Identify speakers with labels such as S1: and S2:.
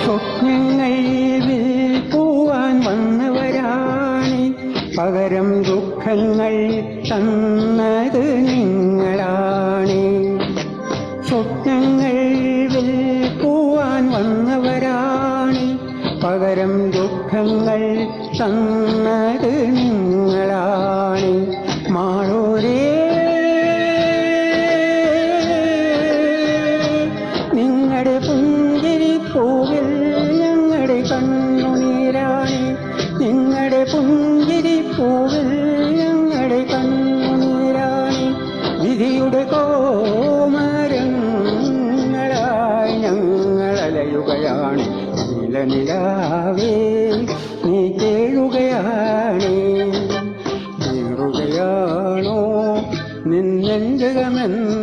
S1: സ്വപ്നങ്ങൾ വിൽക്കുവാൻ വന്നവരാണ്, പകരം ദുഃഖങ്ങൾ തന്നത് നിങ്ങളാണ്. സ്വപ്നങ്ങൾ വിൽക്കുവാൻ വന്നവരാണ്, പകരം ദുഃഖങ്ങൾ തന്നത് നിങ്ങളാണ്. മാളൂരേ നിങ്ങളുടെ പുഞ്ചിരിപ്പൂവിൽ ഞങ്ങളുടെ കണ്ണുനീരാണ്, നിങ്ങളുടെ പുഞ്ചിരിപ്പൂവിൽ ഞങ്ങളുടെ കണ്ണുനീരാണ്. വിധിയുടെ കോമരങ്ങളായി ഞങ്ങളലയുകയാണ്. നീലനിലാവേ നീ കേഴുകയാണ്, കേറുകയാണോ നിന്നെഞ്ചകമെന്ന്